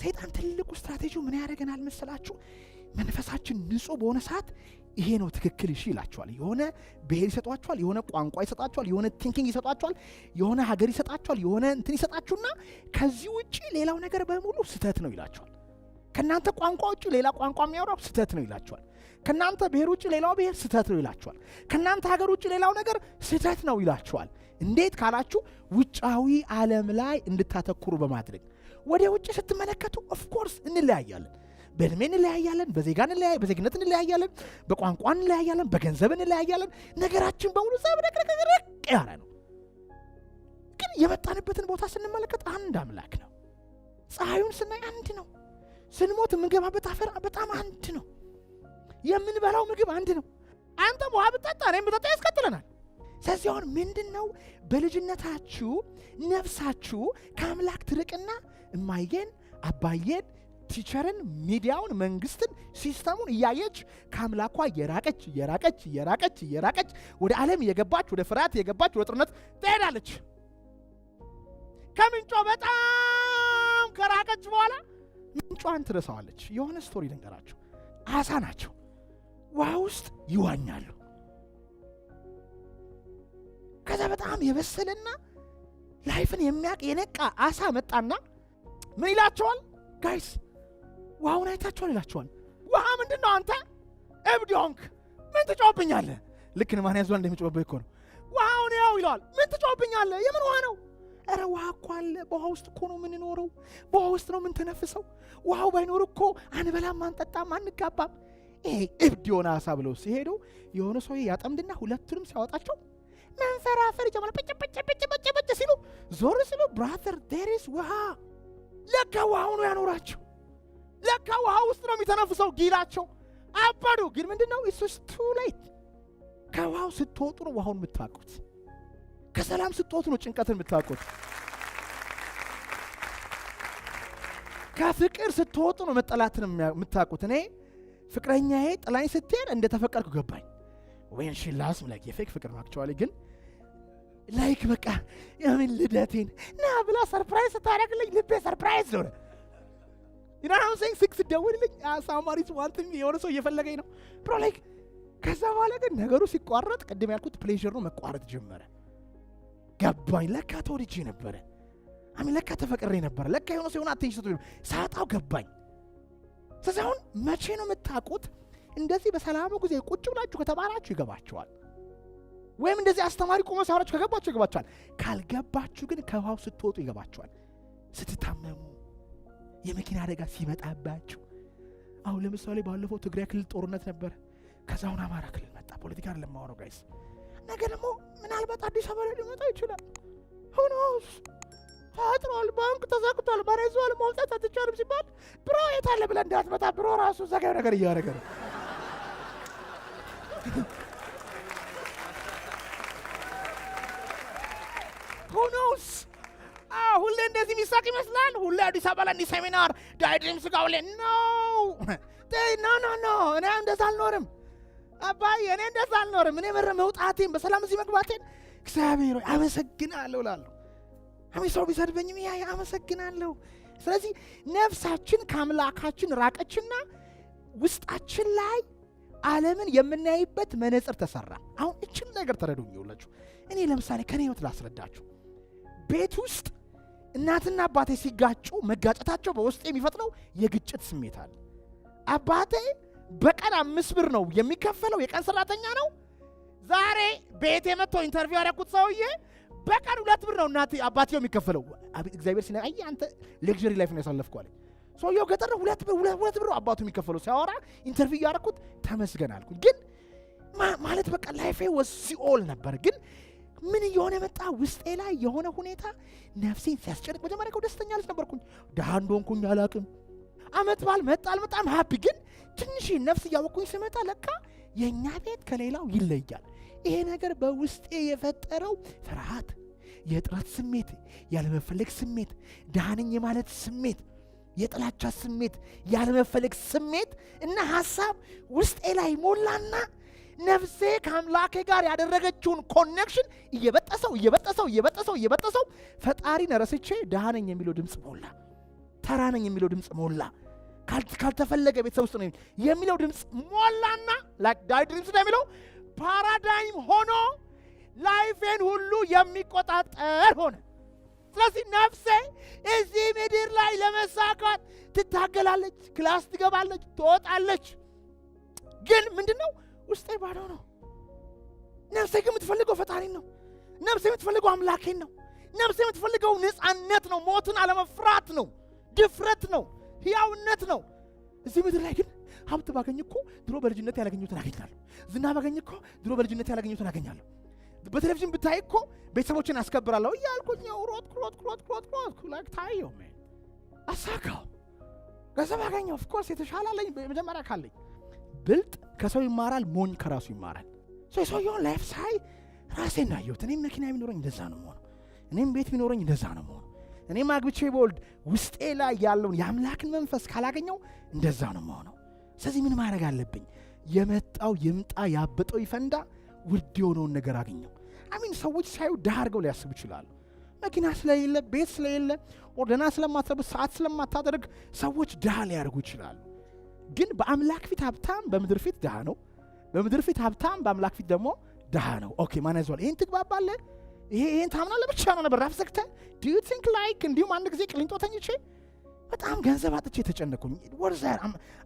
ሰይጣን ትልቁ ስትራቴጂው ምን ያደርገናል መሰላችሁ? መንፈሳችን ንጹህ በሆነ ሰዓት ይሄ ነው ትክክል እሺ ይላችኋል። የሆነ ብሔር ይሰጣችኋል፣ የሆነ ቋንቋ ይሰጣችኋል፣ የሆነ ቲንኪንግ ይሰጣችኋል፣ የሆነ ሀገር ይሰጣችኋል፣ የሆነ እንትን ይሰጣችሁና ከዚህ ውጪ ሌላው ነገር በሙሉ ስህተት ነው ይላችኋል። ከናንተ ቋንቋ ውጪ ሌላ ቋንቋ የሚያወራው ስህተት ነው ይላችኋል። ከናንተ ብሔር ውጪ ሌላው ብሔር ስህተት ነው ይላችኋል። ከናንተ ሀገር ውጪ ሌላው ነገር ስህተት ነው ይላችኋል። እንዴት ካላችሁ ውጫዊ ዓለም ላይ እንድታተኩሩ በማድረግ ወደ ውጪ ስትመለከቱ ኦፍ ኮርስ እንለያያለን። በእድሜ እንለያያለን፣ በዜግነት እንለያያለን፣ በቋንቋ እንለያያለን፣ በገንዘብ እንለያያለን። ነገራችን በሙሉ ዘብረቅረቅረቅ ያለ ነው። ግን የመጣንበትን ቦታ ስንመለከት አንድ አምላክ ነው። ፀሐዩን ስናይ አንድ ነው። ስንሞት የምንገባበት አፈር በጣም አንድ ነው። የምንበላው ምግብ አንድ ነው። አንተ ውሃ ብጠጣ እኔም ብጠጣ ያስከትለናል። ስለዚህ አሁን ምንድን ነው በልጅነታችሁ ነፍሳችሁ ከአምላክ ትርቅና እማዬን አባዬን ቲቸርን ሚዲያውን መንግስትን ሲስተሙን እያየች ከአምላኳ እየራቀች ወደ ዓለም እየገባች ወደ ፍርሃት እየገባች ወደ ጦርነት ትሄዳለች። ከምንጯ በጣም ከራቀች በኋላ ምንጯን ትረሳዋለች። የሆነ ስቶሪ ልንገራችሁ። አሳ ናቸው፣ ውሃ ውስጥ ይዋኛሉ። ከዛ በጣም የበሰለና ላይፍን የሚያቅ የነቃ አሳ መጣና ምን ይላቸዋል? ጋይስ ውሃውን አይታችኋል ይላቸዋል። ውሃ ምንድን ነው አንተ እብድ ሆንክ? ምን ትጮህብኛለህ? ልክ ማን ያዟል እንደሚጮህብህ እኮ ነው። ውሃውን ያው ይለዋል። ምን ትጮህብኛለህ? የምን ውሃ ነው? ኧረ ውሃ እኮ አለ። በውሃ ውስጥ እኮ ነው የምንኖረው። በውሃ ውስጥ ነው የምንተነፍሰው። ውሃው ባይኖር እኮ አንበላም፣ አንጠጣም፣ አንጋባም። ይሄ እብድ የሆነ አሳ ብለው ሲሄዱ የሆነ ሰው ያጠምድና ሁለቱንም ሲያወጣቸው መንፈራፈር ጀመረ። በጭ ሲሉ ዞር ሲሉ ብራዘር ዴር ኢዝ ውሃ። ለካ ውሃው ነው ያኖራቸው። ለካ ውሃ ውስጥ ነው የሚተነፍሰው ጊላቸው። አባዱ ግን ምንድነው? ኢትስ ቱ ሌት። ከውሃው ስትወጡ ነው ውሃውን የምታውቁት። ከሰላም ስትወጡ ነው ጭንቀትን የምታውቁት። ከፍቅር ስትወጡ ነው መጠላትን የምታውቁት። እኔ ፍቅረኛዬ ጥላኝ ስትሄድ እንደተፈቀርኩ ገባኝ። ወይን ሺላስ ላይክ የፌክ ፍቅር ማክቸዋሊ ግን ላይክ በቃ የምን ልደቴን ና ብላ ሰርፕራይዝ ስታደርግልኝ ልቤ ሰርፕራይዝ ሆነ። ይናውን ሲንግ ሲክስ ደውልልኝ ሳማሪስ ዋንትም የሆነ ሰው እየፈለገኝ ነው ብሮ ላይክ። ከዛ በኋላ ግን ነገሩ ሲቋረጥ ቅድም ያልኩት ፕሌዥር ነው መቋረጥ ጀመረ። ገባኝ። ለካ ተወድጄ ነበረ። ለካ ተፈቅሬ ነበረ። ለካ የሆነ ሰው የሆነ አቴንሽን ሳጣው ገባኝ። ስለዚህ አሁን መቼ ነው የምታውቁት? እንደዚህ በሰላሙ ጊዜ ቁጭ ብላችሁ ከተማራችሁ ይገባችኋል። ወይም እንደዚህ አስተማሪ ቆሞ ሲያወራችሁ ከገባችሁ ይገባችኋል። ካልገባችሁ ግን ከውሃው ስትወጡ ይገባችኋል። ስትታመሙ፣ የመኪና አደጋ ሲመጣባችሁ። አሁን ለምሳሌ ባለፈው ትግራይ ክልል ጦርነት ነበር። ከዛ አሁን አማራ ክልል መጣ። ፖለቲካ አይደለም የማወራው ጋይስ። ነገ ደግሞ ምናልባት አዲስ አበባ ላይ ሊመጣ ይችላል። ሁኖስ ታጥሯል፣ ባንክ ተዘግቷል፣ መሬዟል፣ መውጣት አትቻልም ሲባል ብሮ የታለ ብለህ እንዳትመጣ ብሮ ራሱ ዘጋው ነገር እያደረገ ነው። ሁኖስ ሁሌ እንደዚህ የሚሳቅ ይመስላል። ሁሌ አዲስ አበባ ላይ እንዲህ ሴሚናር ዳይድሪምስ ጋር ሁሌ ኖ እኔ እንደዛ አልኖርም አባዬ፣ እኔ እንደዛ አልኖርም። እኔ መረ መውጣቴን በሰላም እዚህ መግባቴን እግዚአብሔር ሆይ አመሰግናለሁ እላለሁ። ሰው ቢሰድበኝም ያ አመሰግናለሁ። ስለዚህ ነፍሳችን ከአምላካችን ራቀችና ውስጣችን ላይ ዓለምን የምናይበት መነጽር ተሰራ። አሁን እችን ነገር ተረዱኝ ይውላችሁ። እኔ ለምሳሌ ከኔ ህይወት ላስረዳችሁ። ቤት ውስጥ እናትና አባቴ ሲጋጩ መጋጨታቸው በውስጥ የሚፈጥረው የግጭት ስሜት አለ። አባቴ በቀን 5 ብር ነው የሚከፈለው፣ የቀን ሰራተኛ ነው። ዛሬ ቤት የመጥቶ ኢንተርቪው ያደረኩት ሰውዬ በቀን 2 ብር ነው እናቴ አባቴው የሚከፈለው። እግዚአብሔር ሲና አይ አንተ ሌክዠሪ ላይፍ ነው ያሳለፍከው አለኝ። ሰውየው ገጠር 2 ብር አባቱ የሚከፈለው ሲያወራ ኢንተርቪው ያደረኩት ተመስገን አልኩኝ። ግን ማለት በቃ ላይፌ ወሲኦል ነበር። ግን ምን እየሆነ መጣ? ውስጤ ላይ የሆነ ሁኔታ ነፍሴን ሲያስጨንቅ፣ መጀመሪያ እኮ ደስተኛ ልጅ ነበርኩኝ። ደሃ እንደሆንኩኝ አላውቅም። አመት በዓል መጣ አልመጣም ሃፒ። ግን ትንሽ ነፍስ እያወቅኩኝ ስመጣ ለካ የእኛ ቤት ከሌላው ይለያል። ይሄ ነገር በውስጤ የፈጠረው ፍርሃት፣ የጥረት ስሜት፣ ያለመፈለግ ስሜት፣ ደሃነኝ የማለት ስሜት፣ የጥላቻ ስሜት፣ ያለመፈለግ ስሜት እና ሐሳብ ውስጤ ላይ ሞላና ነፍሴ ከአምላኬ ጋር ያደረገችውን ኮኔክሽን እየበጠሰው ፈጣሪን ረስቼ ደሃነኝ የሚለው ድምፅ ሞላ። ተራ ነኝ የሚለው ድምፅ ሞላ። ካልተፈለገ ቤተሰብ ውስጥ ነው የሚለው ድምፅ ሞላና ላይክ ዳዊት ድሪምስ ነው የሚለው ፓራዳይም ሆኖ ላይፌን ሁሉ የሚቆጣጠር ሆነ። ስለዚህ ነፍሴ እዚህ ምድር ላይ ለመሳካት ትታገላለች፣ ክላስ ትገባለች፣ ትወጣለች። ግን ምንድነው ውስጤ ባዶ ነው። ነፍሴ ግን የምትፈልገው ፈጣሪን ነው። ነፍሴ የምትፈልገው አምላኬን ነው። ነፍሴ የምትፈልገው ነፃነት ነው፣ ሞትን አለመፍራት ነው፣ ድፍረት ነው፣ ሕያውነት ነው። እዚህ ምድር ላይ ግን ሀብት ባገኝ እኮ ድሮ በልጅነት ያላገኘሁትን አገኛለሁ። ዝና ባገኝ እኮ ድሮ በልጅነት ያላገኘሁትን አገኛለሁ። በቴሌቪዥን ብታይ እኮ ቤተሰቦችን አስከብራለሁ እያልኩኝ ሮጥኩ ላይክ ታየው አሳካው። ገንዘብ አገኘሁ ኦፍኮርስ የተሻለ አለኝ መጀመሪያ ካለኝ። ብልጥ ከሰው ይማራል፣ ሞኝ ከራሱ ይማራል። የሰውየውን ላይፍ ሳይ ራሴን አየሁት። እኔም መኪና ቢኖረኝ እንደዛ ነው የምሆነው። እኔም ቤት ቢኖረኝ እንደዛ ነው የምሆነው። እኔም አግብቼ በወልድ ውስጤ ላይ ያለውን የአምላክን መንፈስ ካላገኘው እንደዛ ነው የምሆነው። ስለዚህ ምን ማድረግ አለብኝ? የመጣው ይምጣ፣ ያበጠው ይፈንዳ፣ ውድ የሆነውን ነገር አገኘው። አሚን ሰዎች ሳዩ ድሃ አድርገው ሊያስቡ ይችላሉ። መኪና ስለሌለ፣ ቤት ስለሌለ፣ ኦርደና ስለማትረብስ፣ ሰዓት ስለማታደርግ ሰዎች ድሃ ሊያደርጉ ይችላሉ። ግን በአምላክ ፊት ሀብታም በምድር ፊት ድሃ ነው። በምድር ፊት ሀብታም በአምላክ ፊት ደግሞ ድሃ ነው። ኦኬ ማን ያዘዋል? ይህን ትግባባለህ? ይሄን ታምናለህ? ብቻ ነው ነበር ራፍ ዘግተህ do you think like እንዲሁም አንድ ጊዜ ቅሊንጦ ተኝቼ በጣም ገንዘብ አጥቼ ተጨነኩኝ። ወርዛር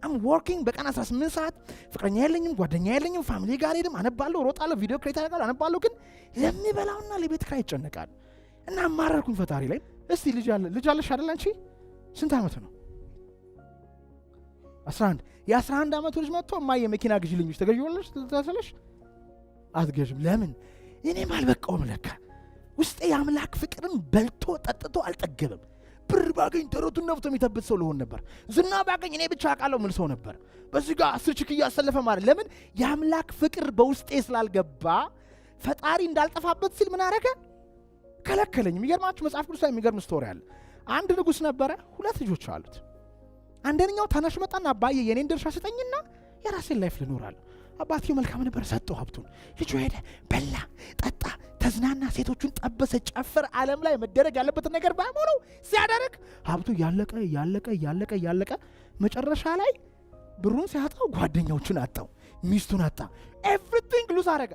I'm working በቀን 18 ሰዓት ፍቅረኛ የለኝም፣ ጓደኛ የለኝም፣ ፋሚሊ ጋር ሄድም፣ አነባለሁ፣ ሮጣለሁ፣ ቪዲዮ ክሬት አደርጋለሁ፣ አነባለሁ። ግን ለሚበላውና ለቤት ኪራይ ይጨነቃል። እና ማረርኩኝ ፈጣሪ ላይ። እስቲ ልጅ አለሽ አይደል አንቺ? ስንት ዓመት ነው? 11 የ11 ዓመቱ ልጅ መጥቶ እማዬ መኪና ግዢልኝ ተገዢዋለሽ ትላለሽ? አትገዥም። ለምን? እኔም አልበቃውም ለካ። ውስጤ የአምላክ ፍቅርን በልቶ ጠጥቶ አልጠገበም። ብር ባገኝ ደረቱን ነፍቶ የሚተብት ሰው ልሆን ነበር። ዝና ባገኝ እኔ ብቻ አውቃለሁ ምን ሰው ነበር። በዚህ ጋር 10 ችክ እያሰለፈ ማለት ለምን? የአምላክ ፍቅር በውስጤ ስላልገባ ፈጣሪ እንዳልጠፋበት ሲል ምን አረገ? ከለከለኝ። የሚገርማችሁ መጽሐፍ ቅዱስ ላይ የሚገርም ስቶሪ አለ። አንድ ንጉሥ ነበረ፣ 2 ልጆች አሉት። አንደኛው ታናሽ መጣና አባዬ የኔን ድርሻ ስጠኝና የራሴን ላይፍ ልኖራለሁ። አባትየው መልካም ነበር፣ ሰጠው ሀብቱን። ልጁ ሄደ፣ በላ፣ ጠጣ፣ ተዝናና፣ ሴቶቹን ጠበሰ፣ ጨፈረ። ዓለም ላይ መደረግ ያለበትን ነገር በሙሉ ሲያደርግ ሀብቱ ያለቀ መጨረሻ ላይ ብሩን ሲያጣው ጓደኛዎቹን አጣው፣ ሚስቱን አጣ፣ ኤቭሪቲንግ ሉዝ አረገ።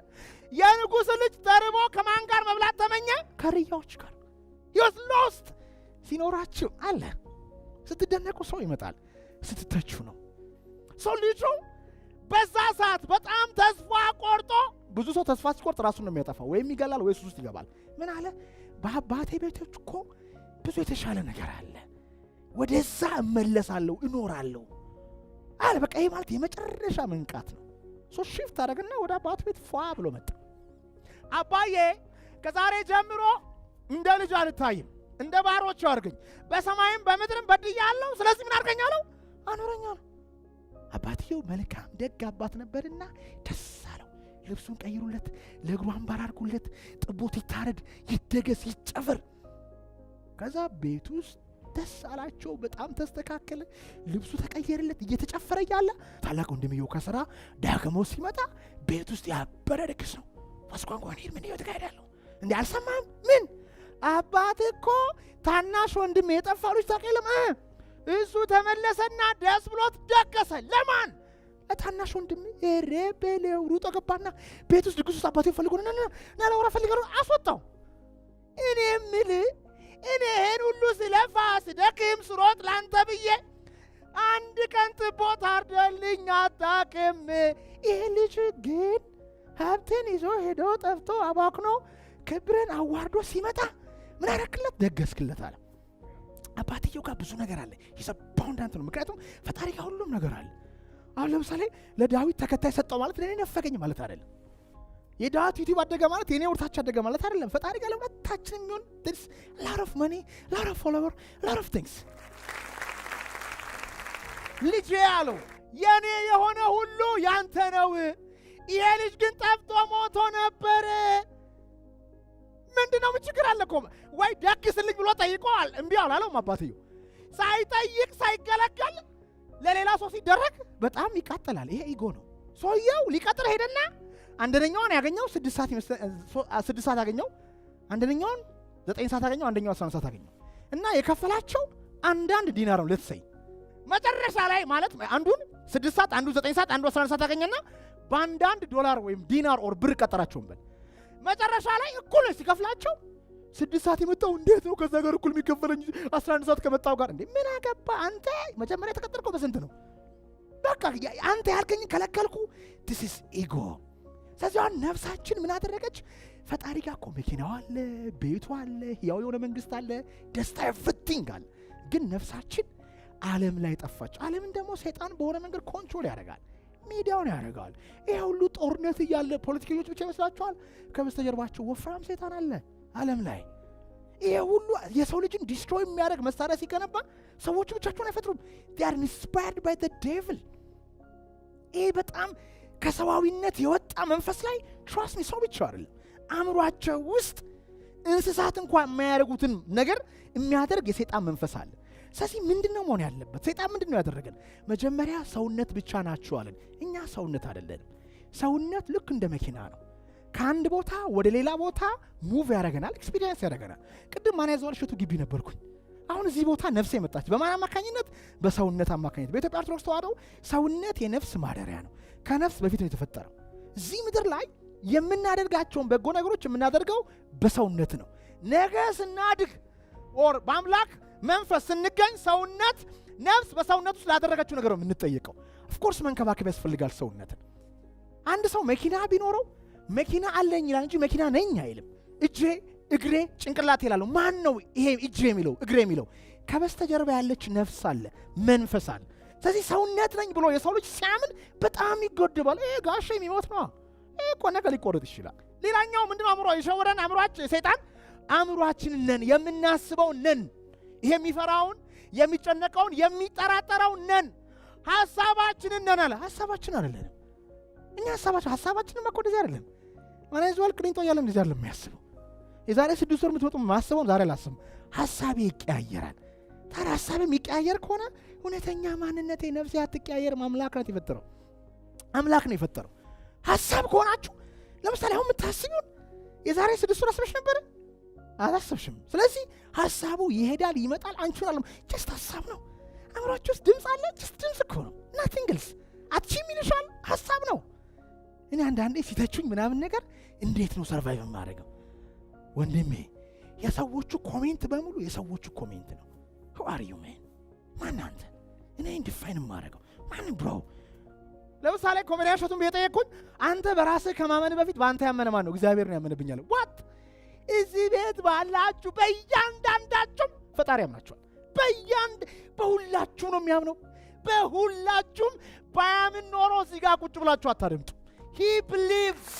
የንጉሥ ልጅ ተርቦ ከማን ጋር መብላት ተመኘ? ከርያዎች ጋር። ሂወዝ ሎስት። ሲኖራችሁ አለ ስትደነቁ ሰው ይመጣል፣ ስትተቹ ነው ሰው። ልጁ በዛ ሰዓት በጣም ተስፋ ቆርጦ፣ ብዙ ሰው ተስፋ ሲቆርጥ ራሱን ነው የሚያጠፋው፣ ወይም ይገላል ወይ ሱስ ውስጥ ይገባል። ምን አለ? በአባቴ ቤቶች እኮ ብዙ የተሻለ ነገር አለ፣ ወደዛ እመለሳለሁ፣ እኖራለሁ አለ። በቃ ይሄ ማለት የመጨረሻ መንቃት ነው። ሶ ሽፍት አደረገና ወደ አባቱ ቤት ፏ ብሎ መጣ። አባዬ ከዛሬ ጀምሮ እንደ ልጅ አልታይም፣ እንደ ባሮቹ አድርገኝ፣ በሰማይም በምድርም በድያለሁ። ስለዚህ ምን አድርገኝ አለው? አኖረኝ አለው። አባትየው መልካም ደግ አባት ነበርና ደስ አለው። ልብሱን ቀይሩለት፣ ለእግሩ አምባር አድርጉለት፣ ጥቦት ይታረድ፣ ይደገስ፣ ይጨፍር። ከዛ ቤት ውስጥ ደስ አላቸው። በጣም ተስተካከለ፣ ልብሱ ተቀየረለት። እየተጨፈረ እያለ ታላቅ ወንድምየው ከስራ ዳግሞ ሲመጣ ቤት ውስጥ ያበረ ድግስ ነው። ዋስቋንቋን ሄድ ምን ይወትካሄዳለሁ እንዴ? አልሰማም? ምን አባት እኮ ታናሽ ወንድም የጠፋ ልጅ ታውቃለህ? እሱ ተመለሰና ደስ ብሎት ደገሰ። ለማን? ለታናሽ ወንድም። ሬቤሌው ሩጦ ገባና ቤት ውስጥ ድግስ ውስጥ አባቴ ፈልጎ ና ለወራ ፈልገ አስወጣው። እኔ የምልህ እኔ ይህን ሁሉ ስለፋ ስደክም ስሮጥ ላንተ ብዬ አንድ ቀን ጥቦት አርደልኝ አታውቅም። ይህ ልጅ ግን ሀብትን ይዞ ሄዶ ጠፍቶ አባክኖ ክብርን አዋርዶ ሲመጣ ምን አረክለት? ደገስክለት አለ። አባትየው ጋር ብዙ ነገር አለ። ባውንዳንት ነው። ምክንያቱም ፈጣሪ ጋር ሁሉም ነገር አለ። አሁን ለምሳሌ ለዳዊት ተከታይ ሰጠው ማለት ለእኔ ነፈገኝ ማለት አይደለም። የዳዊት ዩቲዩብ አደገ ማለት የኔ ወርታች አደገ ማለት አይደለም። ፈጣሪ ጋር ለሁለታችን የሚሆን there's a lot of money, a lot of follower, a lot of things። ልጅ ያለው የኔ የሆነ ሁሉ ያንተ ነው። ይሄ ልጅ ግን ጠፍቶ ሞቶ ነበር። ምንድነው? ምን ችግር አለ እኮ? ወይ ደግስልኝ ብሎ ጠይቀዋል፣ እምቢ አላለውም አባትየው። ሳይጠይቅ ሳይገለገል ለሌላ ሰው ሲደረግ በጣም ይቃጠላል። ይሄ ኢጎ ነው። ሰውየው ሊቀጥር ሄደና አንደኛውን ያገኘው 6 ሰዓት ያገኘው፣ አንደኛውን 9 ሰዓት ያገኘው፣ አንደኛው 11 ሰዓት ያገኘው እና የከፈላቸው አንዳንድ ዲናር ነው ልትሰይ መጨረሻ ላይ ማለት አንዱን 6 ሰዓት አንዱ 9 ሰዓት አንዱ 11 ሰዓት አገኘና በአንዳንድ ዶላር ወይም ዲናር ኦር ብር ቀጠራቸውን በል መጨረሻ ላይ እኩል ሲከፍላቸው 6 ሰዓት የመጣው እንዴት ነው ከዛ ጋር እኩል የሚከፈለኝ 11 ሰዓት ከመጣው ጋር እንዴ ምን አገባ አንተ መጀመሪያ ተቀጠርከው በስንት ነው በቃ አንተ ያልከኝ ከለከልኩ this is ego ስለዚህ ነፍሳችን ምን አደረገች ፈጣሪ ጋር እኮ መኪናው አለ ቤቱ አለ ያው የሆነ መንግስት አለ ደስታ everything አለ ግን ነፍሳችን ዓለም ላይ ጠፋች ዓለምን ደግሞ ሰይጣን በሆነ መንገድ ኮንትሮል ያደርጋል ሚዲያውን ያደርጋል ይሄ ሁሉ ጦርነት እያለ ፖለቲከኞች ብቻ ይመስላችኋል ከበስተጀርባቸው ወፍራም ሰይጣን አለ ዓለም ላይ ይሄ ሁሉ የሰው ልጅን ዲስትሮይ የሚያደርግ መሳሪያ ሲገነባ ሰዎች ብቻቸውን አይፈጥሩም they are inspired by the devil ይሄ በጣም ከሰዋዊነት የወጣ መንፈስ ላይ trust me ሰው ብቻ አይደለም አእምሯቸው ውስጥ እንስሳት እንኳን የማያደርጉትን ነገር የሚያደርግ የሰይጣን መንፈስ አለ ስለዚህ ምንድነው መሆን ያለበት ሰይጣን ምንድነው ያደረገን መጀመሪያ ሰውነት ብቻ ናችሁ አለን እኛ ሰውነት አይደለንም ሰውነት ልክ እንደ መኪና ነው ከአንድ ቦታ ወደ ሌላ ቦታ ሙቭ ያደርገናል ኤክስፒሪየንስ ያደርገናል ቅድም ማን ያዘዋል እሸቱ ግቢ ነበርኩኝ አሁን እዚህ ቦታ ነፍሴ መጣች በማን አማካኝነት በሰውነት አማካኝነት በኢትዮጵያ ኦርቶዶክስ ተዋሕዶ ሰውነት የነፍስ ማደሪያ ነው ከነፍስ በፊት ነው የተፈጠረው እዚህ ምድር ላይ የምናደርጋቸውን በጎ ነገሮች የምናደርገው በሰውነት ነው ነገ ስናድግ ኦር በአምላክ መንፈስ ስንገኝ ሰውነት ነፍስ በሰውነት ውስጥ ላደረገችው ነገር ነው የምንጠየቀው ኦፍ ኮርስ መንከባከብ ያስፈልጋል ሰውነትን አንድ ሰው መኪና ቢኖረው መኪና አለኝ ይላል እንጂ መኪና ነኝ አይልም እጄ እግሬ ጭንቅላቴ ይላል ማን ነው ይሄ እጄ የሚለው እግሬ የሚለው ከበስተጀርባ ያለች ነፍስ አለ መንፈስ አለ ስለዚህ ሰውነት ነኝ ብሎ የሰው ልጅ ሲያምን በጣም ይጎድባል ጋሼ የሚሞት ነው እኮ ነገ ሊቆረጥ ይችላል ሌላኛው ምንድነው አእምሮ የሸወደን አእምሮአችን ሰይጣን አእምሮአችንን ነን የምናስበው ነን ይሄ የሚፈራውን የሚጨነቀውን የሚጠራጠረውን ነን ሐሳባችንን ነን አለ ሐሳባችን አይደለም እኛ ሐሳባችንን መቆደዝ አይደለም ማን ይዟል ቅሊንጦ ያለ እንደዚህ አይደለም የሚያስበው የዛሬ 6 ወር የምትወጡ ማስበው ዛሬ ላስብ ሐሳቤ ይቀያየራል ታዲያ ሐሳቤ የሚቀያየር ከሆነ እውነተኛ ማንነቴ ነፍሴ አትቀያየር አምላክ ነው የፈጠረው አምላክ ነው የፈጠረው ሐሳብ ከሆናችሁ ለምሳሌ አሁን የምታስቡን የዛሬ 6 ወር አስበሽ ነበር አላሰብሽም ስለዚህ ሐሳቡ ይሄዳል ይመጣል አንቺን አለም ጀስት ሐሳብ ነው አእምሮአችሁ ውስጥ ድምጽ አለ ጀስት ድምጽ እኮ ነው nothing else አትችም ይልሻል ሐሳብ ነው እኔ አንዳንዴ ሲተቹኝ ምናምን ነገር እንዴት ነው ሰርቫይቭ ማድረገው ወንድሜ የሰዎቹ ኮሜንት በሙሉ የሰዎቹ ኮሜንት ነው who are you man ማን አንተ እኔ ዲፋይን ማድረገው ማን ብሮ ለምሳሌ ኮሜዲያን ሸቱን ቢጠየቁኝ አንተ በራስህ ከማመን በፊት በአንተ ያመነ ማን ነው እግዚአብሔር ነው ያመነብኛል what እዚህ ቤት ባላችሁ በእያንዳንዳችሁ ፈጣሪ ያምናችኋል በሁላችሁ ነው የሚያምነው በሁላችሁም ባያምን ኖሮ እዚህ ጋር ቁጭ ብላችሁ አታደምጡ he believes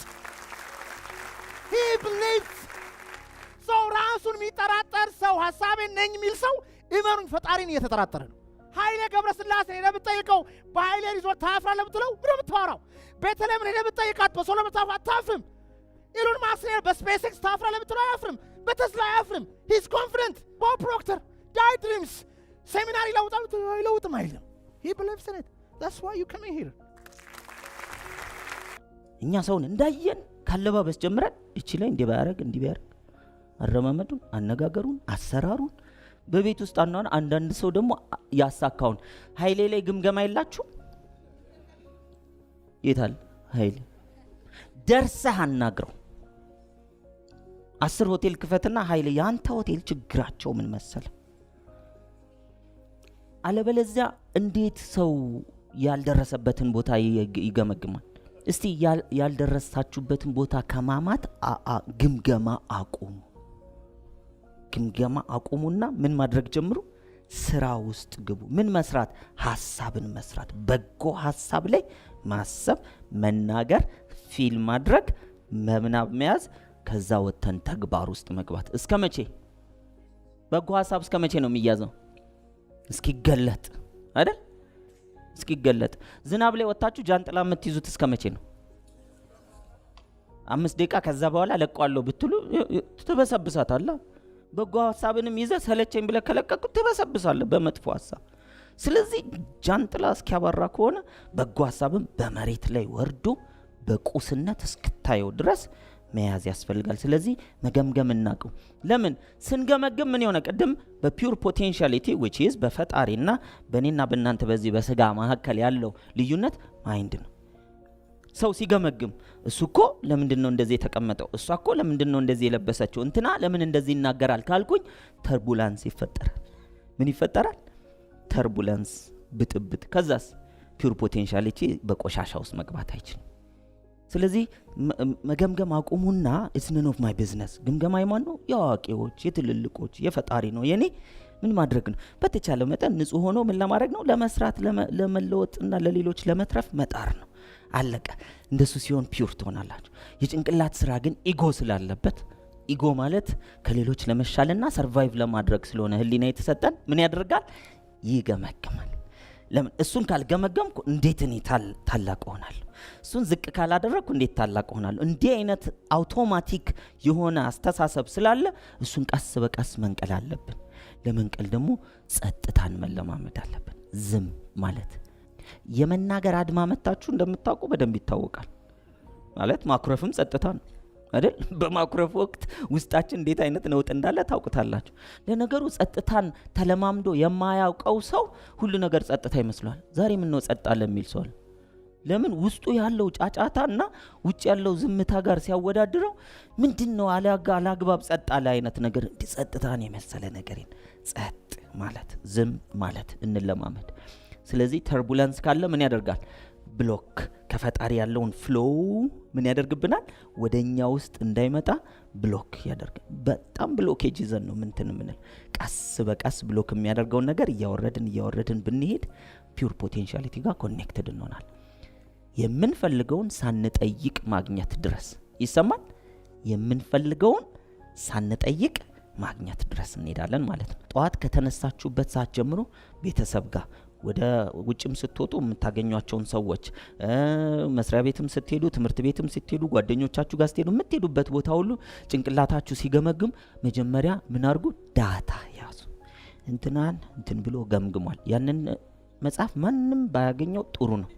ሰው ራሱን የሚጠራጠር ሰው ሐሳቤን ነኝ የሚል ሰው እመኑኝ ፈጣሪን እየተጠራጠረ ነው ኃይሌ ገብረስላሴ ለምትጠይቀው በኃይሌ ሪዞርት ታፍራለህ ብትለው ምንም ትዋራው ቤተልሔምን ለምትጠይቃት በሶሎሞን አታፍርም ኢሎን ማስክ በስፔስ ኤክስ ታፍራለህ ብትለው አያፍርም በተስላ አያፍርም he's confident ቦብ ፕሮክተር ዳይ ድሪምስ ሴሚናሪ ለውጥም አይልም he believes in it that's why you come here እኛ ሰውን እንዳየን ካለባበስ ጀምረን እቺ ላይ እንዲባረግ አረማመዱን አነጋገሩን አሰራሩን በቤት ውስጥ አንዳንድ ሰው ደግሞ ያሳካውን ኃይሌ ላይ ግምገማ የላችሁ የታል ኃይሌ ደርሰህ አናግረው 10 ሆቴል ክፈትና ኃይሌ ያንተ ሆቴል ችግራቸው ምን መሰለ አለበለዚያ እንዴት ሰው ያልደረሰበትን ቦታ ይገመግማል እስቲ ያልደረሳችሁበትን ቦታ ከማማት ግምገማ አቁሙና ምን ማድረግ ጀምሩ ስራ ውስጥ ግቡ ምን መስራት ሐሳብን መስራት በጎ ሐሳብ ላይ ማሰብ መናገር ፊል ማድረግ መምናብ መያዝ ከዛ ወተን ተግባር ውስጥ መግባት እስከመቼ በጎ ሐሳብ እስከመቼ ነው የሚያዘው እስኪገለጥ አይደል እስኪገለጥ ዝናብ ላይ ወጣችሁ ጃንጥላ የምትይዙት እስከመቼ ነው 5 ደቂቃ ከዛ በኋላ ለቋለው ብትሉ ትበሰብሳታላ በጎ ሐሳብንም ይዘ ሰለቸኝ ብለ ከለቀቁ ትበሰብሳለ በመጥፎ ሐሳብ ስለዚህ ጃንጥላ እስኪያባራ ከሆነ በጎ ሐሳብም በመሬት ላይ ወርዶ በቁስነት እስክታየው ድረስ መያዝ ያስፈልጋል። ስለዚህ መገምገም እናቁም። ለምን ስንገመግም ምን ይሆነ? ቅድም በፒውር ፖቴንሻሊቲ which is በፈጣሪና በእኔና በእናንተ በዚህ በስጋ መካከል ያለው ልዩነት ማይንድ ነው። ሰው ሲገመግም እሱ እኮ ለምንድን ነው እንደዚህ የተቀመጠው? እሷ እኮ ለምንድን ነው እንደዚህ የለበሰችው? እንትና ለምን እንደዚህ ይናገራል ካልኩኝ ተርቡላንስ ይፈጠራል። ምን ይፈጠራል? ተርቡላንስ፣ ብጥብጥ። ከዛስ ፒውር ፖቴንሻሊቲ በቆሻሻ ውስጥ መግባት አይችልም። ስለዚህ መገምገም አቁሙና it's none of my business። ግምገማ የማን ነው? የአዋቂዎች፣ የትልልቆች፣ የፈጣሪ ነው። የኔ ምን ማድረግ ነው? በተቻለ መጠን ንጹህ ሆኖ ምን ለማድረግ ነው? ለመስራት፣ ለመለወጥና ለሌሎች ለመትረፍ መጣር ነው። አለቀ። እንደሱ ሲሆን ፒውር ትሆናላችሁ። የጭንቅላት ስራ ግን ኢጎ ስላለበት፣ ኢጎ ማለት ከሌሎች ለመሻልና ሰርቫይቭ ለማድረግ ስለሆነ ህሊና የተሰጠን ምን ያደርጋል? ይገመግማል። ለምን እሱን ካልገመገምኩ እንዴት እኔ ታላቅ ሆናለሁ? እሱን ዝቅ ካላደረግኩ እንዴት ታላቅ ሆናለሁ? እንዲህ አይነት አውቶማቲክ የሆነ አስተሳሰብ ስላለ እሱን ቀስ በቀስ መንቀል አለብን። ለመንቀል ደግሞ ጸጥታን መለማመድ አለብን። ዝም ማለት የመናገር አድማ መታችሁ እንደምታውቁ በደንብ ይታወቃል። ማለት ማኩረፍም ጸጥታ ነው አይደል? በማኩረፍ ወቅት ውስጣችን እንዴት አይነት ነውጥ እንዳለ ታውቁታላችሁ። ለነገሩ ጸጥታን ተለማምዶ የማያውቀው ሰው ሁሉ ነገር ጸጥታ ይመስሏል። ዛሬ ምን ነው ጸጥ አለ የሚል ሰው አለ። ለምን? ውስጡ ያለው ጫጫታና ውጭ ያለው ዝምታ ጋር ሲያወዳድረው ምንድነው አላግባብ ጸጥ አለ አይነት ነገር። እንዴ ጸጥታን የመሰለ ነገርን ጸጥ ማለት፣ ዝም ማለት እንለማመድ። ስለዚህ ተርቡላንስ ካለ ምን ያደርጋል? ብሎክ ከፈጣሪ ያለውን ፍሎው ምን ያደርግብናል? ወደኛ ውስጥ እንዳይመጣ ብሎክ ያደርጋል። በጣም ብሎኬጅ ይዘን ነው ምንትን ምንል። ቀስ በቀስ ብሎክ የሚያደርገውን ነገር እያወረድን ብንሄድ ፒውር ፖቴንሻሊቲ ጋር ኮኔክትድ እንሆናል። የምንፈልገውን ሳንጠይቅ ማግኘት ድረስ ይሰማል። የምንፈልገውን ሳንጠይቅ ማግኘት ድረስ እንሄዳለን ማለት ነው። ጠዋት ከተነሳችሁበት ሰዓት ጀምሮ ቤተሰብ ጋር፣ ወደ ውጭም ስትወጡ የምታገኟቸውን ሰዎች፣ መስሪያ ቤትም ስትሄዱ፣ ትምህርት ቤትም ስትሄዱ፣ ጓደኞቻችሁ ጋር ስትሄዱ፣ የምትሄዱበት ቦታ ሁሉ ጭንቅላታችሁ ሲገመግም መጀመሪያ ምን አድርጉ? ዳታ ያዙ። እንትናን እንትን ብሎ ገምግሟል። ያንን መጽሐፍ ማንም ባያገኘው ጥሩ ነው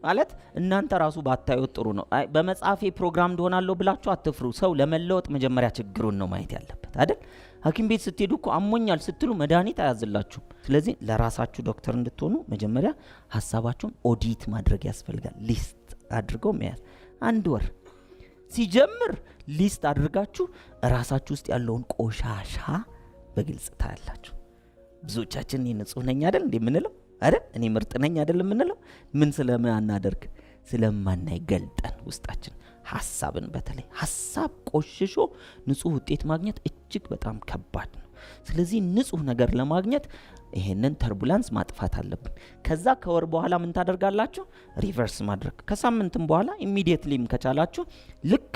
ማለት እናንተ ራሱ ባታዩት ጥሩ ነው። በመጽሐፌ ፕሮግራም እንደሆናለሁ ብላችሁ አትፍሩ። ሰው ለመለወጥ መጀመሪያ ችግሩን ነው ማየት ያለበት አይደል? ሐኪም ቤት ስትሄዱ እኮ አሞኛል ስትሉ መድኃኒት አያዝላችሁም። ስለዚህ ለራሳችሁ ዶክተር እንድትሆኑ መጀመሪያ ሐሳባችሁን ኦዲት ማድረግ ያስፈልጋል። ሊስት አድርገው መያዝ። አንድ ወር ሲጀምር ሊስት አድርጋችሁ ራሳችሁ ውስጥ ያለውን ቆሻሻ በግልጽ ታያላችሁ። ብዙዎቻችን እኔ ንጹህ ነኝ አይደል እንዴ የምንለው አይደል? እኔ ምርጥ ነኝ አይደል የምንለው? ምን ስለማናደርግ ስለማናይ ገልጠን ውስጣችን ሐሳብን፣ በተለይ ሐሳብ ቆሽሾ ንጹህ ውጤት ማግኘት እጅግ በጣም ከባድ ነው። ስለዚህ ንጹህ ነገር ለማግኘት ይሄንን ተርቡላንስ ማጥፋት አለብን። ከዛ ከወር በኋላ ምን ታደርጋላችሁ? ሪቨርስ ማድረግ። ከሳምንትም በኋላ ኢሚዲየትሊም ከቻላችሁ ልክ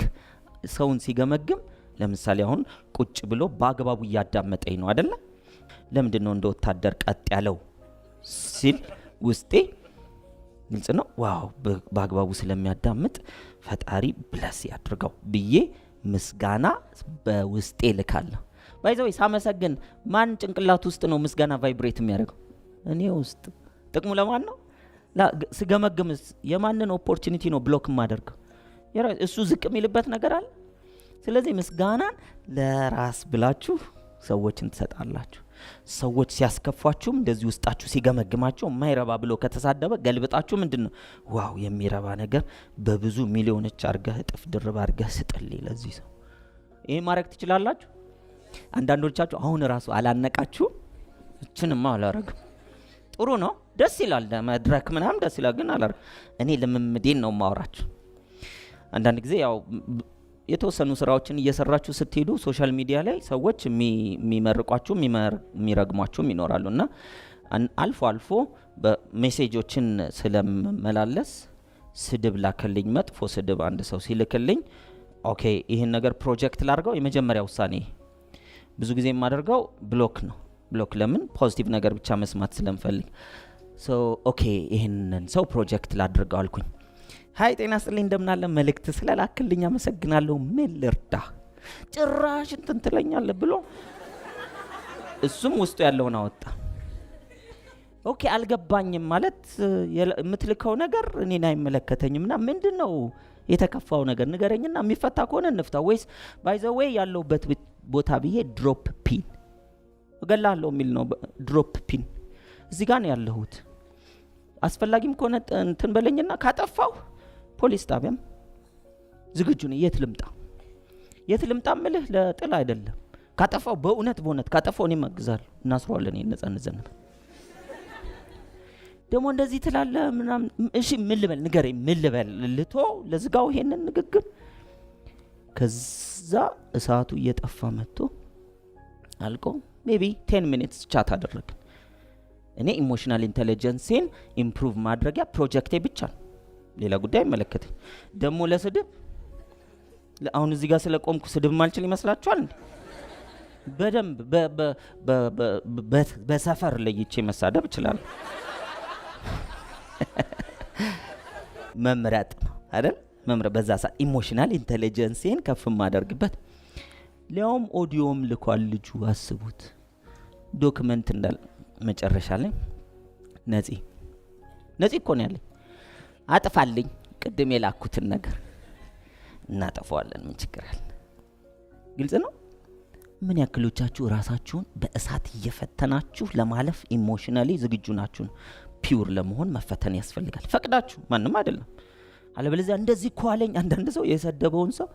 ሰውን ሲገመግም፣ ለምሳሌ አሁን ቁጭ ብሎ በአግባቡ እያዳመጠኝ ነው አይደለ? ለምንድን ነው እንደ ወታደር ቀጥ ያለው ሲል ውስጤ ግልጽ ነው። ዋው በአግባቡ ስለሚያዳምጥ ፈጣሪ ብለስ ያድርገው ብዬ ምስጋና በውስጤ ልካለሁ። ባይዘው ሳመሰግን ማን ጭንቅላት ውስጥ ነው ምስጋና ቫይብሬት የሚያደርገው? እኔ ውስጥ። ጥቅሙ ለማን ነው? ስገመግምስ የማንን ኦፖርቹኒቲ ነው ብሎክ የማደርገው? እሱ ዝቅ የሚልበት ነገር አለ። ስለዚህ ምስጋናን ለራስ ብላችሁ ሰዎችን ትሰጣላችሁ። ሰዎች ሲያስከፏችሁም እንደዚህ ውስጣችሁ ሲገመግማቸው የማይረባ ብሎ ከተሳደበ ገልብጣችሁ ምንድነው ዋው የሚረባ ነገር በብዙ ሚሊዮኖች አርገህ እጥፍ ድርብ አርገህ ስጥልኝ ለዚህ ሰው። ይሄ ማድረግ ትችላላችሁ። አንዳንዶቻችሁ አሁን ራሱ አላነቃችሁ። እችንማ አላረግም። ጥሩ ነው፣ ደስ ይላል፣ መድረክ ምናምን ደስ ይላል። ግን አላረግ። እኔ ልምምዴን ነው ማወራችሁ። አንዳንድ ጊዜ ያው የተወሰኑ ስራዎችን እየሰራችሁ ስትሄዱ ሶሻል ሚዲያ ላይ ሰዎች የሚመርቋችሁ የሚረግሟችሁ ይኖራሉ። እና አልፎ አልፎ በሜሴጆችን ስለመላለስ ስድብ ላከልኝ፣ መጥፎ ስድብ አንድ ሰው ሲልክልኝ፣ ኦኬ ይህን ነገር ፕሮጀክት ላድርገው። የመጀመሪያ ውሳኔ ብዙ ጊዜ የማደርገው ብሎክ ነው። ብሎክ ለምን? ፖዚቲቭ ነገር ብቻ መስማት ስለምፈልግ። ኦኬ ይህንን ሰው ፕሮጀክት ላድርገው አልኩኝ። ሃይ ጤና ይስጥልኝ እንደምናለ መልእክት ስለላክልኝ አመሰግናለሁ። ምን ልርዳ? ጭራሽ እንትን ትለኛለህ ብሎ እሱም ውስጡ ያለውን አወጣ። ኦኬ አልገባኝም ማለት የምትልከው ነገር እኔን አይመለከተኝምና ምንድነው የተከፋው ነገር ንገረኝና የሚፈታ ከሆነ እንፍታ ወይስ ባይ ዘ ዌይ ያለውበት ቦታ ብዬ ድሮፕ ፒን እገላለሁ የሚል ነው። ድሮፕ ፒን እዚህ ጋር ነው ያለሁት። አስፈላጊም ከሆነ እንትን በለኝና ካጠፋው ፖሊስ ጣቢያም ዝግጁ ነኝ። የት ልምጣ ምልህ ለጥል አይደለም። ካጠፋው በእውነት ካጠፋው እኔ ማግዛለሁ። እናስሯለን ይነጻንዘን ደግሞ እንደዚህ ትላለ ምናምን። እሺ ምን ልበል ንገረኝ፣ ምን ልበል ልቶ ለዝጋው ይሄንን ንግግር። ከዛ እሳቱ እየጠፋ መጥቶ አልቆ ሜቢ 10 ሚኒትስ ቻት አደረግን። እኔ ኢሞሽናል ኢንተለጀንስን ኢምፕሩቭ ማድረጊያ ፕሮጀክቴ ብቻ ነው፣ ሌላ ጉዳይ አይመለከተኝ። ደግሞ ለስድብ አሁን እዚህ ጋር ስለቆምኩ ስድብ ማልችል ይመስላችኋል እንዴ? በደንብ በሰፈር ለይቼ መሳደብ እችላለሁ። መምረጥ ነው አይደል? መምረጥ በዛ ሰዓት ኢሞሽናል ኢንተለጀንስን ከፍ ማደርግበት። ሊያውም ኦዲዮም ልኳል ልጁ። አስቡት ዶክመንት እንዳል መጨረሻ ላይ ነፂ እኮ ነው ያለኝ። አጥፋልኝ ቅድም የላኩትን ነገር እናጠፋዋለን። ምን ችግር አለ? ግልጽ ነው። ምን ያክሎቻችሁ ራሳችሁን በእሳት እየፈተናችሁ ለማለፍ ኢሞሽናሊ ዝግጁ ናችሁ? ፒውር ለመሆን መፈተን ያስፈልጋል። ፈቅዳችሁ ማንም አይደለም። አለበለዚያ እንደዚህ እኮ አለኝ። አንዳንድ ሰው የሰደበውን ሰው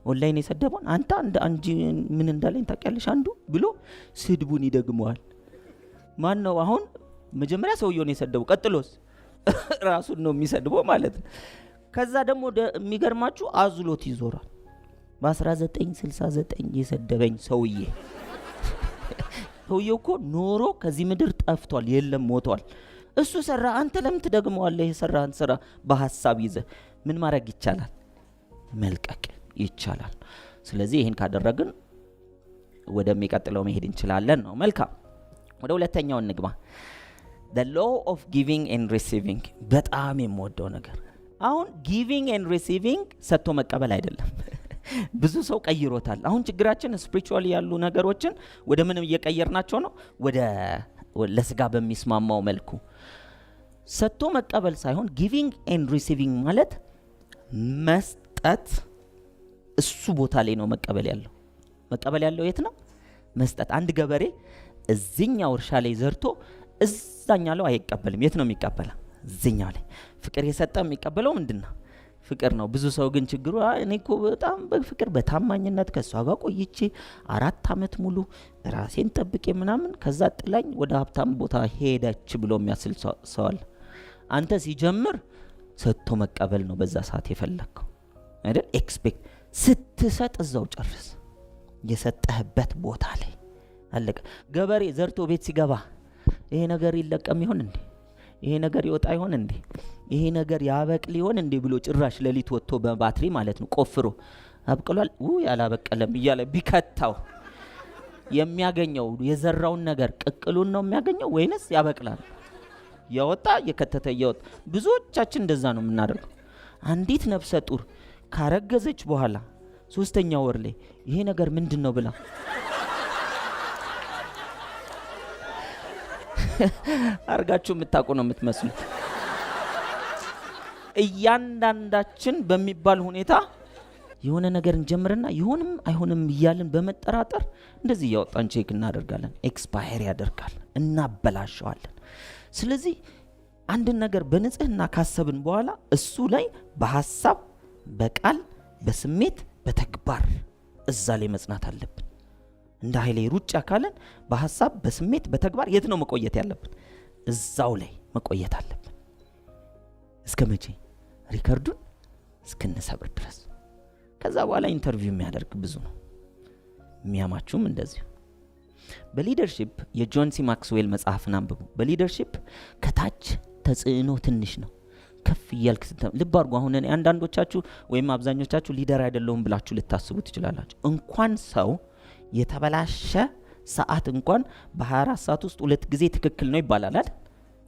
ኦንላይን የሰደበውን አንተ አንጂ ምን እንዳለኝ ታውቂያለሽ አንዱ ብሎ ስድቡን ይደግመዋል። ማን ነው አሁን? መጀመሪያ ሰውየውን የሰደበው ቀጥሎስ ራሱን ነው የሚሰድበው ማለት ነው። ከዛ ደግሞ የሚገርማችሁ አዝሎት ይዞራል። በ1969 የሰደበኝ ሰውየው እኮ ኖሮ ከዚህ ምድር ጠፍቷል፣ የለም ሞቷል። እሱ ሰራ፣ አንተ ለምን ትደግመዋለህ? የሰራህን ስራ በሐሳብ ይዘህ ምን ማድረግ ይቻላል? መልቀቅ ይቻላል። ስለዚህ ይሄን ካደረግን ወደሚቀጥለው መሄድ እንችላለን ነው። መልካም፣ ወደ ሁለተኛው እንግባ። the law of giving and receiving በጣም የምወደው ነገር። አሁን giving and receiving ሰጥቶ መቀበል አይደለም። ብዙ ሰው ቀይሮታል። አሁን ችግራችን ስፒሪቹዋሊ ያሉ ነገሮችን ወደ ምንም እየቀየርናቸው ነው፣ ወደ ለስጋ በሚስማማው መልኩ ሰጥቶ መቀበል ሳይሆን giving and receiving ማለት መስጠት። እሱ ቦታ ላይ ነው መቀበል ያለው። መቀበል ያለው የት ነው? መስጠት። አንድ ገበሬ እዚህኛው እርሻ ላይ ዘርቶ እዛኛው ላይ አይቀበልም። የት ነው የሚቀበለው? እዚህኛው ላይ። ፍቅር የሰጠ የሚቀበለው ምንድነው? ፍቅር ነው። ብዙ ሰው ግን ችግሩ እኔ እኮ በጣም በፍቅር በታማኝነት ከሷ ጋር ቆይቼ 4 አመት ሙሉ ራሴን ጠብቄ ምናምን ከዛ ጥላኝ ወደ ሀብታም ቦታ ሄደች ብሎ የሚያስል ሰው አለ። አንተ ሲጀምር ሰጥቶ መቀበል ነው በዛ ሰዓት የፈለከው አይደል? ኤክስፔክት ስትሰጥ እዛው ጨርስ። የሰጠህበት ቦታ ላይ አለቀ። ገበሬ ዘርቶ ቤት ሲገባ ይሄ ነገር ይለቀም ይሆን እንዴ? ይሄ ነገር ይወጣ ይሆን እንዴ? ይሄ ነገር ያበቅል ይሆን እንዴ ብሎ ጭራሽ ለሊት ወጥቶ በባትሪ ማለት ነው ቆፍሮ አብቅሏል ያላበቀለም እያለ ቢከታው የሚያገኘው የዘራውን ነገር ቅቅሉን ነው የሚያገኘው ወይንስ ያበቅላል? ያወጣ የከተተ ያወጣ። ብዙዎቻችን እንደዛ ነው የምናደርገው። አንዲት ነፍሰ ጡር ካረገዘች በኋላ 3ኛው ወር ላይ ይሄ ነገር ምንድነው ብላ አርጋችሁ የምታውቁ ነው የምትመስሉት። እያንዳንዳችን በሚባል ሁኔታ የሆነ ነገር እንጀምርና ይሁንም አይሁንም እያልን በመጠራጠር እንደዚህ ያወጣን ቼክ እናደርጋለን። ኤክስፓየር ያደርጋል፣ እናበላሸዋለን። ስለዚህ አንድ ነገር በንጽህና ካሰብን በኋላ እሱ ላይ በሐሳብ በቃል በስሜት በተግባር እዛ ላይ መጽናት አለብን። እንደ ኃይሌ ሩጫ ካለን በሐሳብ በስሜት በተግባር የት ነው መቆየት ያለብን? እዛው ላይ መቆየት አለብን። እስከ መቼ? ሪከርዱን እስክንሰብር ድረስ። ከዛ በኋላ ኢንተርቪው የሚያደርግ ብዙ ነው። የሚያማችሁም እንደዚሁ። በሊደርሺፕ የጆን ሲ ማክስዌል መጽሐፍን አንብቡ። በሊደርሺፕ ከታች ተጽዕኖ ትንሽ ነው፣ ከፍ እያልክ ልብ አድርጉ። አሁን እኔ አንዳንዶቻችሁ ወይም አብዛኞቻችሁ ሊደር አይደለሁም ብላችሁ ልታስቡ ትችላላችሁ። እንኳን ሰው የተበላሸ ሰዓት እንኳን በ24 ሰዓት ውስጥ 2 ጊዜ ትክክል ነው ይባላል አይደል?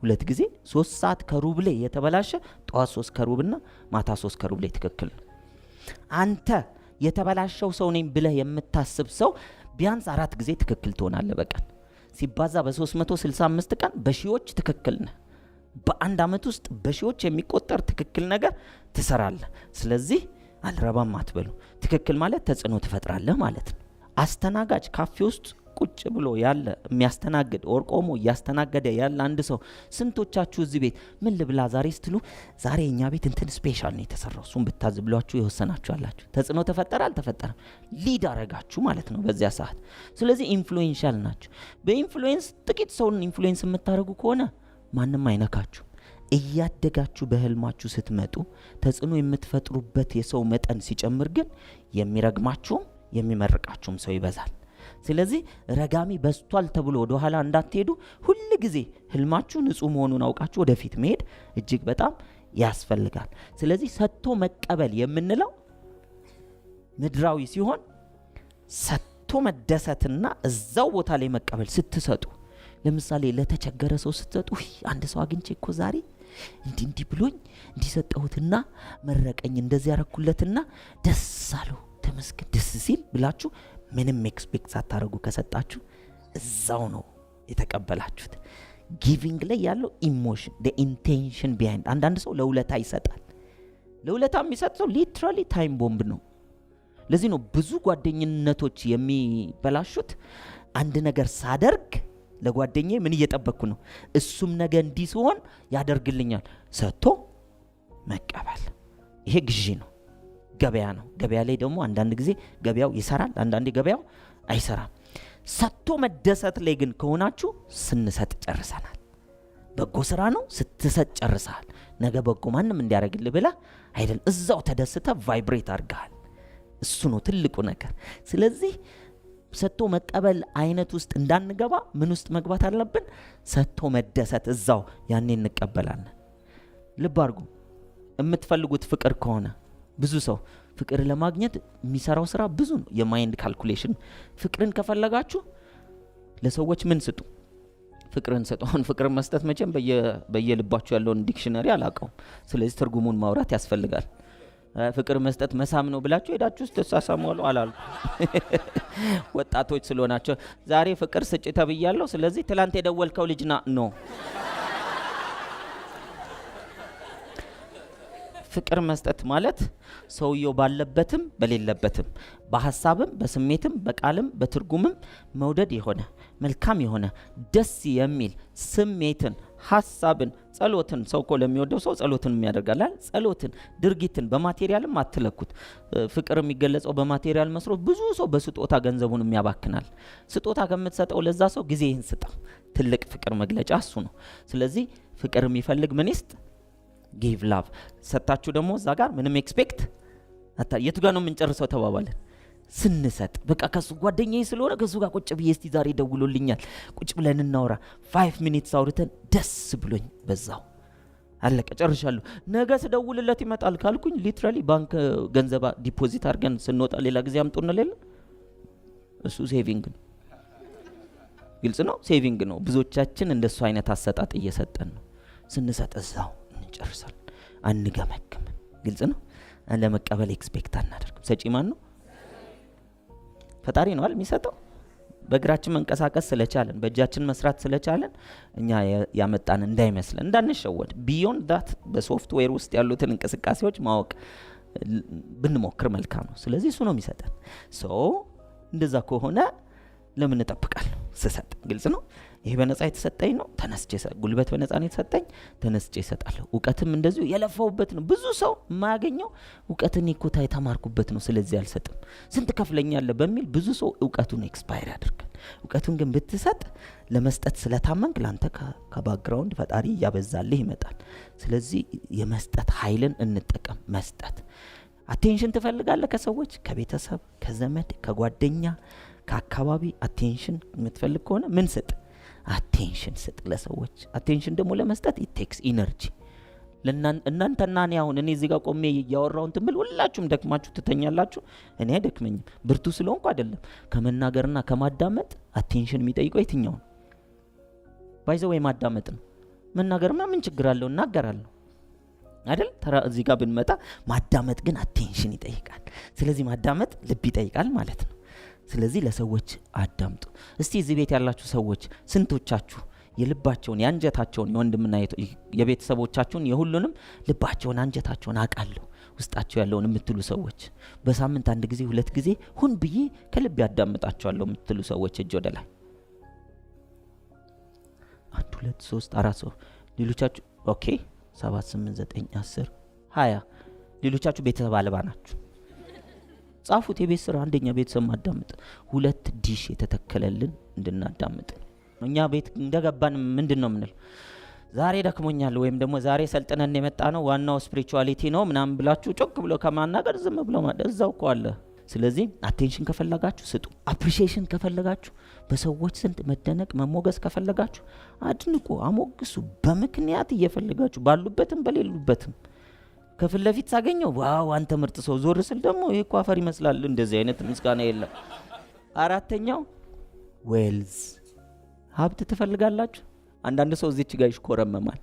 2 ጊዜ 3 ሰዓት ከሩብ ላይ የተበላሸ ጠዋት 3 ከሩብና ማታ 3 ከሩብ ላይ ትክክል ነው። አንተ የተበላሸው ሰው ነኝ ብለህ የምታስብ ሰው ቢያንስ 4 ጊዜ ትክክል ትሆናለህ በቀን። ሲባዛ በ365 ቀን በሺዎች ትክክል ነህ። በአንድ ዓመት ውስጥ በሺዎች የሚቆጠር ትክክል ነገር ትሰራለህ። ስለዚህ አልረባም አትበሉ። ትክክል ማለት ተጽዕኖ ትፈጥራለህ ማለት ነው። አስተናጋጅ ካፌ ውስጥ ቁጭ ብሎ ያለ የሚያስተናግድ ወር ቆሞ እያስተናገደ ያለ አንድ ሰው ስንቶቻችሁ እዚህ ቤት ምን ልብላ ዛሬ ስትሉ ዛሬ እኛ ቤት እንትን ስፔሻል ነው የተሰራው እሱን ብታዝ ብሏችሁ የወሰናችሁ አላችሁ። ተጽዕኖ ተፈጠረ አልተፈጠረም? ሊድ አረጋችሁ ማለት ነው በዚያ ሰዓት። ስለዚህ ኢንፍሉዌንሻል ናችሁ። በኢንፍሉዌንስ ጥቂት ሰውን ኢንፍሉዌንስ የምታደርጉ ከሆነ ማንም አይነካችሁ። እያደጋችሁ በህልማችሁ ስትመጡ ተጽዕኖ የምትፈጥሩበት የሰው መጠን ሲጨምር ግን የሚረግማችሁም የሚመርቃችሁም ሰው ይበዛል። ስለዚህ ረጋሚ በስቷል ተብሎ ወደ ኋላ እንዳትሄዱ፣ ሁል ጊዜ ህልማችሁ ንጹህ መሆኑን አውቃችሁ ወደፊት መሄድ እጅግ በጣም ያስፈልጋል። ስለዚህ ሰጥቶ መቀበል የምንለው ምድራዊ ሲሆን ሰጥቶ መደሰትና እዛው ቦታ ላይ መቀበል ስትሰጡ፣ ለምሳሌ ለተቸገረ ሰው ስትሰጡ አንድ ሰው አግኝቼ እኮ ዛሬ እንዲህ ብሎኝ እንዲሰጠሁትና መረቀኝ እንደዚህ ያረኩለትና ደስ አለው ተመስገን ደስ ሲል ብላችሁ ምንም ኤክስፔክት ሳታረጉ ከሰጣችሁ እዛው ነው የተቀበላችሁት። ጊቪንግ ላይ ያለው ኢሞሽን the intention behind። አንዳንድ ሰው ለውለታ ይሰጣል። ለውለታ የሚሰጥ ሰው ሊትራሊ ታይም ቦምብ ነው። ለዚህ ነው ብዙ ጓደኝነቶች የሚበላሹት። አንድ ነገር ሳደርግ ለጓደኛዬ ምን እየጠበቅኩ ነው? እሱም ነገ እንዲህ ሲሆን ያደርግልኛል። ሰጥቶ መቀበል ይሄ ግዢ ነው፣ ገበያ ነው። ገበያ ላይ ደግሞ አንዳንድ ጊዜ ገበያው ይሰራል፣ አንዳንዴ ገበያው አይሰራም። ሰጥቶ መደሰት ላይ ግን ከሆናችሁ ስንሰጥ ጨርሰናል። በጎ ስራ ነው፣ ስትሰጥ ጨርሰሃል። ነገ በጎ ማንም እንዲያደርግልህ ብለህ አይደል፣ እዛው ተደስተ ቫይብሬት አድርገሃል። እሱ ነው ትልቁ ነገር። ስለዚህ ሰጥቶ መቀበል አይነት ውስጥ እንዳንገባ ምን ውስጥ መግባት አለብን? ሰጥቶ መደሰት እዛው፣ ያኔ እንቀበላለን። ልብ አድርጉ። የምትፈልጉት ፍቅር ከሆነ ብዙ ሰው ፍቅር ለማግኘት የሚሰራው ስራ ብዙ ነው፣ የማይንድ ካልኩሌሽን። ፍቅርን ከፈለጋችሁ ለሰዎች ምን ስጡ? ፍቅርን ስጡ። አሁን ፍቅር መስጠት መቼም በየልባችሁ ያለውን ዲክሽነሪ አላውቀውም። ስለዚህ ትርጉሙን ማውራት ያስፈልጋል። ፍቅር መስጠት መሳም ነው ብላችሁ ሄዳችሁ ተሳሳሙ አላሉ። ወጣቶች ስለሆናቸው ዛሬ ፍቅር ስጭ ተብያለሁ፣ ስለዚህ ትላንት የደወልከው ልጅና ነው። ፍቅር መስጠት ማለት ሰውየው ባለበትም በሌለበትም በሐሳብም በስሜትም በቃልም በትርጉምም መውደድ የሆነ መልካም የሆነ ደስ የሚል ስሜትን፣ ሐሳብን፣ ጸሎትን። ሰው እኮ ለሚወደው ሰው ጸሎትን የሚያደርጋል። ጸሎትን፣ ድርጊትን በማቴሪያልም አትለኩት። ፍቅር የሚገለጸው በማቴሪያል መስሎ ብዙ ሰው በስጦታ ገንዘቡን የሚያባክናል። ስጦታ ከምትሰጠው ለዛ ሰው ጊዜህን ስጣ። ትልቅ ፍቅር መግለጫ እሱ ነው። ስለዚህ ፍቅር የሚፈልግ ምን ይስጥ? ጊቭ ላቭ። ሰጣችሁ ደግሞ እዛ ጋር ምንም ኤክስፔክት የቱ ጋር ነው የምንጨርሰው ተባባለን? ስንሰጥ በቃ ከሱ ጓደኛዬ ስለሆነ ከሱ ጋር ቁጭ ብዬ እስቲ ዛሬ ደውሎልኛል ቁጭ ብለን እናውራ 5 ሚኒትስ አውርተን ደስ ብሎኝ በዛው አለቀ ጨርሻለሁ። ነገ ስደውልለት ይመጣል ካልኩኝ ሊትራሊ ባንክ ገንዘብ ዲፖዚት አድርገን ስንወጣ ሌላ ጊዜ አምጡን ሌላ እሱ ሴቪንግ ነው። ግልጽ ነው፣ ሴቪንግ ነው። ብዙዎቻችን እንደሱ አይነት አሰጣጥ እየሰጠን ነው። ስንሰጥ እዛው እንጨርሳለን፣ አንገመግም። ግልጽ ነው። ለመቀበል ኤክስፔክት አናደርግም። ሰጪ ማን ነው? ፈጣሪ ነው አይደል የሚሰጠው። በእግራችን መንቀሳቀስ ስለቻለን በእጃችን መስራት ስለቻለን እኛ ያመጣን እንዳይመስለን፣ እንዳንሸወድ። ቢዮንድ ዳት በሶፍትዌር ውስጥ ያሉትን እንቅስቃሴዎች ማወቅ ብንሞክር መልካም ነው። ስለዚህ እሱ ነው የሚሰጠን። እንደዛ ከሆነ ለምን እጠብቃለሁ? ስሰጥ ግልጽ ነው። ይሄ በነፃ የተሰጠኝ ነው፣ ተነስቼ ጉልበት በነፃ ነው የተሰጠኝ፣ ተነስቼ እሰጣለሁ። እውቀትም እንደዚሁ የለፋውበት ነው። ብዙ ሰው የማያገኘው እውቀትን እኮ የተማርኩበት ነው፣ ስለዚህ አልሰጥም፣ ስንት ከፍለኛለህ በሚል ብዙ ሰው እውቀቱን ኤክስፓየር ያደርጋል። እውቀቱን ግን ብትሰጥ ለመስጠት ስለታመንክ ላንተ ከባክግራውንድ ፈጣሪ እያበዛልህ ይመጣል። ስለዚህ የመስጠት ኃይልን እንጠቀም። መስጠት አቴንሽን ትፈልጋለህ ከሰዎች፣ ከቤተሰብ፣ ከዘመድ፣ ከጓደኛ፣ ከአካባቢ አቴንሽን የምትፈልግ ከሆነ ምን ስጥ? አቴንሽን ስጥ ለሰዎች። አቴንሽን ደግሞ ለመስጠት it takes energy። እናንተና እኔ አሁን እኔ እዚህ ጋር ቆሜ እያወራውን ትምል ሁላችሁም ደክማችሁ ትተኛላችሁ። እኔ አይደክመኝም፣ ብርቱ ስለሆንኩ አይደለም። ከመናገርና ከማዳመጥ አቴንሽን የሚጠይቀው የትኛው ነው? ባይዘው ወይ ማዳመጥ ነው። መናገርማ ምን ችግር አለው? እናገራለሁ አይደል? ተራ እዚህ ጋር ብንመጣ ማዳመጥ ግን አቴንሽን ይጠይቃል። ስለዚህ ማዳመጥ ልብ ይጠይቃል ማለት ነው። ስለዚህ ለሰዎች አዳምጡ። እስቲ እዚህ ቤት ያላችሁ ሰዎች ስንቶቻችሁ የልባቸውን የአንጀታቸውን የወንድምና የቤተሰቦቻችሁን የሁሉንም ልባቸውን አንጀታቸውን አውቃለሁ ውስጣቸው ያለውን የምትሉ ሰዎች በሳምንት 1 ጊዜ 2 ጊዜ ሁን ብዬ ከልብ ያዳምጣቸዋለሁ የምትሉ ሰዎች እጅ ወደ ላይ 1 2 3 4 ሰው ሌሎቻችሁ ኦኬ 7 8 9 10 20 ሌሎቻችሁ ቤተሰብ አልባ ናችሁ። ጻፉት የቤት ስራ። አንደኛ ቤተሰብ ማዳመጥ፣ 2 ዲሽ የተተከለልን እንድናዳምጥ። እኛ ቤት እንደገባን ምንድነው ምንል ዛሬ ደክሞኛል ወይም ደግሞ ዛሬ ሰልጥነን የመጣ ነው ዋናው ስፒሪቹዋሊቲ ነው ምናምን ብላችሁ ጮክ ብሎ ከማናገር ዝም ብሎ ማለት እዛው እኮ አለ። ስለዚህ አቴንሽን ከፈለጋችሁ ስጡ። አፕሪሺዬሽን ከፈለጋችሁ በሰዎች ዘንድ መደነቅ መሞገስ ከፈለጋችሁ አድንቁ፣ አሞግሱ። በምክንያት እየፈለጋችሁ ባሉበትም በሌሉበትም ከፊት ለፊት ሳገኘው ዋው አንተ ምርጥ ሰው፣ ዞር ስል ደግሞ ይሄ እኮ አፈር ይመስላል። እንደዚህ አይነት ምስጋና የለም። 4ኛው ዌልዝ ሀብት ትፈልጋላችሁ? አንዳንድ ሰው እዚች ጋር ይሽኮረመማል።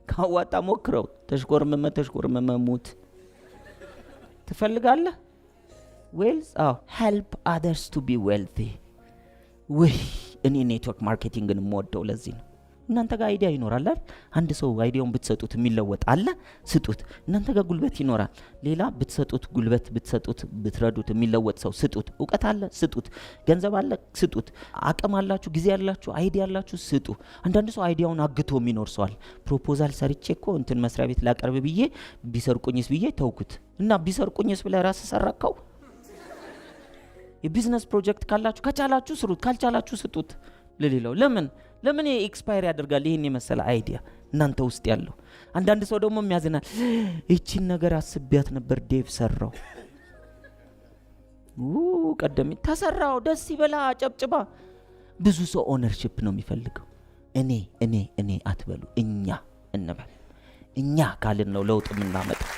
ካዋጣ ሞክረው። ተሽኮርመመ ሙት። ትፈልጋለህ ዌልዝ? አዎ help others to be wealthy። ወይ እኔ ኔትወርክ ማርኬቲንግን የምወደው ለዚህ ነው። እናንተ ጋር አይዲያ ይኖራል አይደል? አንድ ሰው አይዲያውን ብትሰጡት የሚለወጥ አለ፣ ስጡት። እናንተ ጋር ጉልበት ይኖራል፣ ሌላ ብትሰጡት፣ ጉልበት ብትሰጡት፣ ብትረዱት የሚለወጥ ሰው ስጡት። እውቀት አለ፣ ስጡት። ገንዘብ አለ፣ ስጡት። አቅም አላችሁ፣ ጊዜ አላችሁ፣ አይዲያ አላችሁ፣ ስጡ። አንዳንድ ሰው አይዲያውን አግቶ የሚኖር ሰዋል። ፕሮፖዛል ሰርቼ እኮ እንትን መስሪያ ቤት ላቀርብ ብዬ ቢሰርቁኝስ ብዬ ተውኩት እና ቢሰርቁኝስ ብለህ ራስ ሰራከው። የቢዝነስ ፕሮጀክት ካላችሁ ከቻላችሁ ስሩት፣ ካልቻላችሁ ስጡት ለሌላው። ለምን ኤክስፓየር ያደርጋል? ይሄን የመሰለ አይዲያ እናንተ ውስጥ ያለው። አንዳንድ ሰው ደግሞ የሚያዝናል። እቺን ነገር አስቢያት ነበር ዴቭ ሰራው። ቀደም ተሰራው ደስ ይበላ ጨብጭባ። ብዙ ሰው ኦነርሺፕ ነው የሚፈልገው። እኔ አትበሉ፣ እኛ እንበል። እኛ ካልን ነው ለውጥ የምናመጣው።